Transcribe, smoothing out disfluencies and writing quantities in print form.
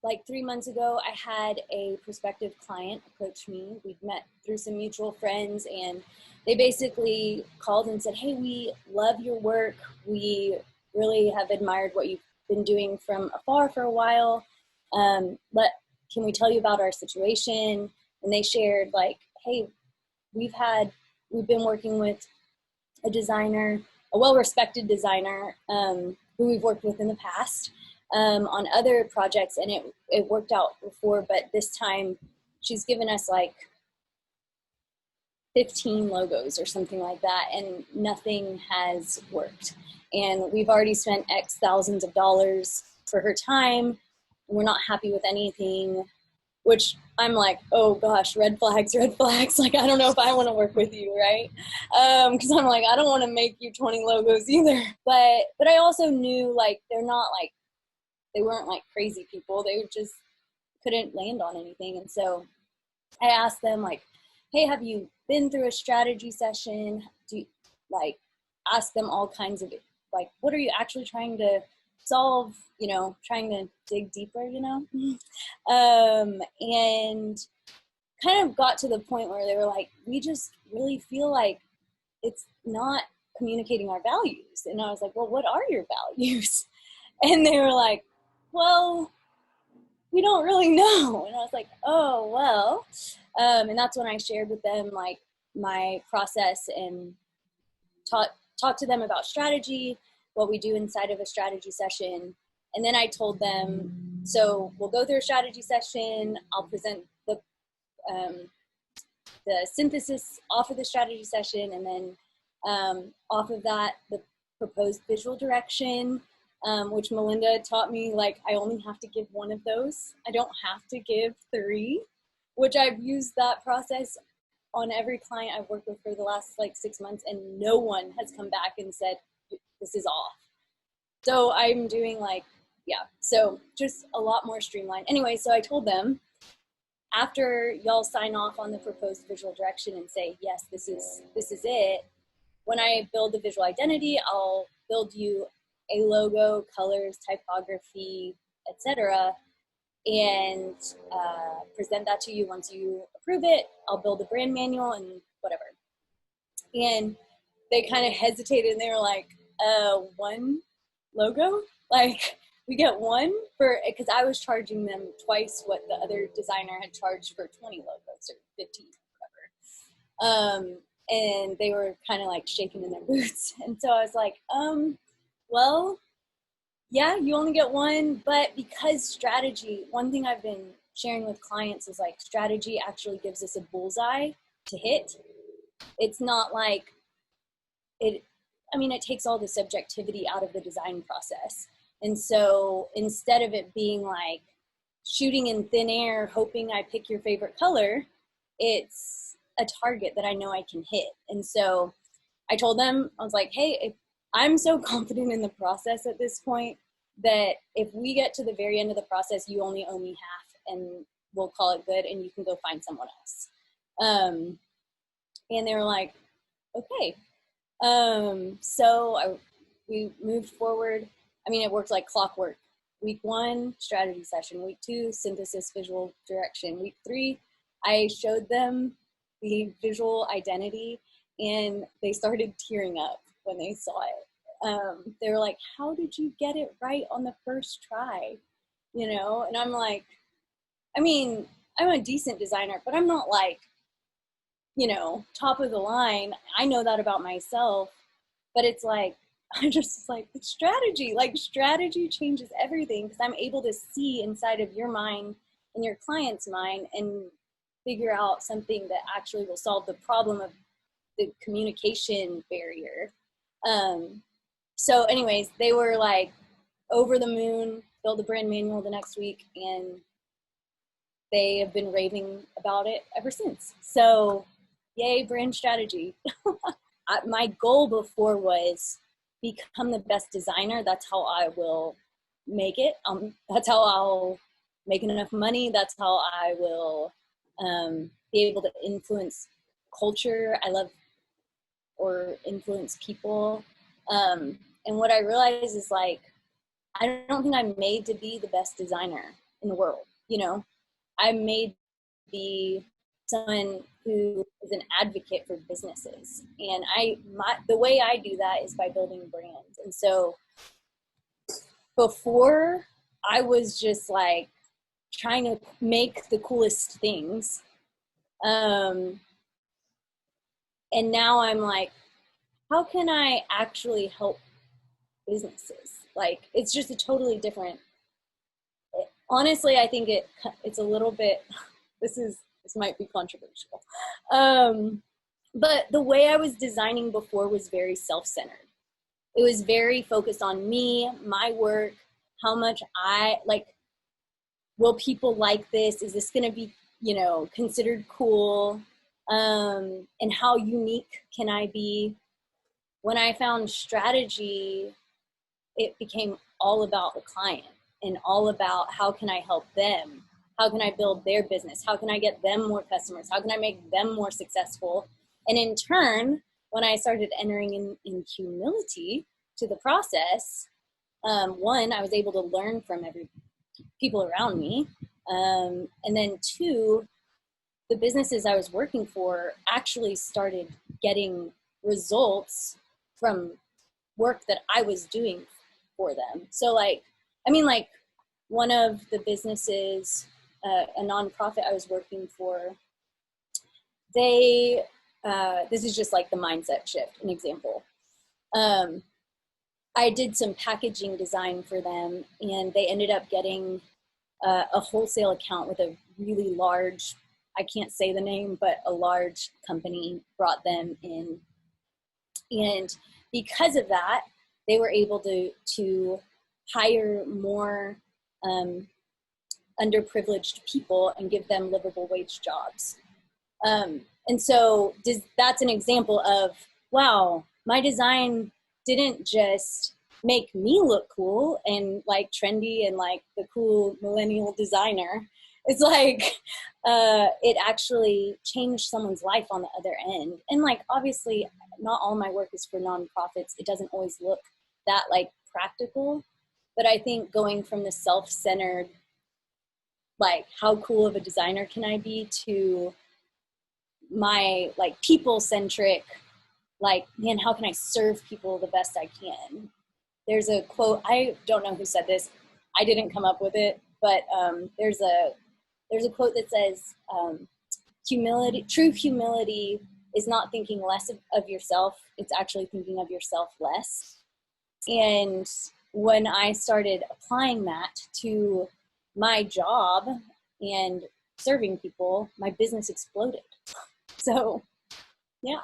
like 3 months ago, I had a prospective client approach me. We'd met through some mutual friends, and they basically called and said, hey, we love your work. We really have admired what you've been doing from afar for a while. Can we tell you about our situation? And they shared like, hey, we've been working with a designer, a well-respected designer who we've worked with in the past on other projects, and it worked out before, but this time she's given us like 15 logos or something like that, and nothing has worked. And we've already spent X thousands of dollars for her time. We're not happy with anything, which I'm like, oh gosh, red flags, red flags. Like, I don't know if I want to work with you, right? Because I'm like, I don't want to make you 20 logos either. But I also knew like they weren't like crazy people. They just couldn't land on anything. And so I asked them like, hey, have you been through a strategy session? Ask them all kinds of like, what are you actually trying to solve, trying to dig deeper, and kind of got to the point where they were like, we just really feel like it's not communicating our values. And I was like, well, what are your values? And they were like, well, we don't really know. And I was like, oh, well, and that's when I shared with them like my process and talked to them about strategy, what we do inside of a strategy session. And then I told them, so we'll go through a strategy session. I'll present the synthesis off of the strategy session. And then off of that, the proposed visual direction, which Melinda taught me, like, I only have to give one of those. I don't have to give 3, which I've used that process on every client I've worked with for the last like 6 months, and no one has come back and said, this is off. So I'm doing like, yeah, so just a lot more streamlined. Anyway, so I told them, after y'all sign off on the proposed visual direction and say, yes, this is it, when I build the visual identity, I'll build you a logo, colors, typography, etc., and present that to you. Once you approve it, I'll build a brand manual and whatever. And they kind of hesitated, and they were like, 1 logo? Like, we get 1 for, because I was charging them twice what the other designer had charged for 20 logos or 15, whatever. And they were kind of like shaking in their boots. And so I was like, well, yeah, you only get 1, but because strategy, one thing I've been sharing with clients is like, strategy actually gives us a bullseye to hit. It's not like it takes all the subjectivity out of the design process. And so instead of it being like shooting in thin air, hoping I pick your favorite color, it's a target that I know I can hit. And so I told them, I was like, hey, I'm so confident in the process at this point that if we get to the very end of the process, you only owe me half, and we'll call it good, and you can go find someone else. And they were like, okay. So we moved forward. I mean, it worked like clockwork. Week 1, strategy session. Week 2, synthesis, visual direction. Week 3, I showed them the visual identity, and they started tearing up when they saw it. They were like, how did you get it right on the first try? And I'm like, I mean, I'm a decent designer, but I'm not like, top of the line. I know that about myself, but it's like, I'm just like, it's strategy. Like, strategy changes everything, because I'm able to see inside of your mind and your client's mind and figure out something that actually will solve the problem of the communication barrier. So anyways, they were like over the moon, built the brand manual the next week, and they have been raving about it ever since. So yay, brand strategy. My goal before was become the best designer. That's how I will make it. That's how I'll make enough money. That's how I will be able to influence culture. Or influence people. And what I realized is like, I don't think I'm made to be the best designer. in the world. You know, I may be someone who is an advocate for businesses, and the way I do that is by building brands. And so before, I was just like trying to make the coolest things, and now I'm like, how can I actually help businesses? Like, it's just a totally different, honestly, I think it's a little bit, this might be controversial. But the way I was designing before was very self-centered. It was very focused on me, my work, how much will people like this? Is this going to be, considered cool? And how unique can I be? When I found strategy, it became all about the client and all about how can I help them? How can I build their business? How can I get them more customers? How can I make them more successful? And in turn, when I started entering in humility to the process, one, I was able to learn from people around me. And then two, the businesses I was working for actually started getting results from work that I was doing for them. So one of the businesses, a nonprofit I was working for, this is just like the mindset shift, an example. I did some packaging design for them, and they ended up getting a wholesale account with a really large, I can't say the name, but a large company brought them in. And because of that, they were able to hire more underprivileged people and give them livable wage jobs. And so that's an example of, wow, my design didn't just make me look cool and like trendy and like the cool millennial designer. It's like it actually changed someone's life on the other end. And like, obviously, not all my work is for nonprofits. It doesn't always look that like practical. But I think going from the self-centered, like how cool of a designer can I be, to my like people-centric, like, man, how can I serve people the best I can? There's a quote, I don't know who said this. I didn't come up with it, but there's a quote that says, true humility is not thinking less of yourself. It's actually thinking of yourself less. And when I started applying that to my job and serving people, my business exploded. So, yeah.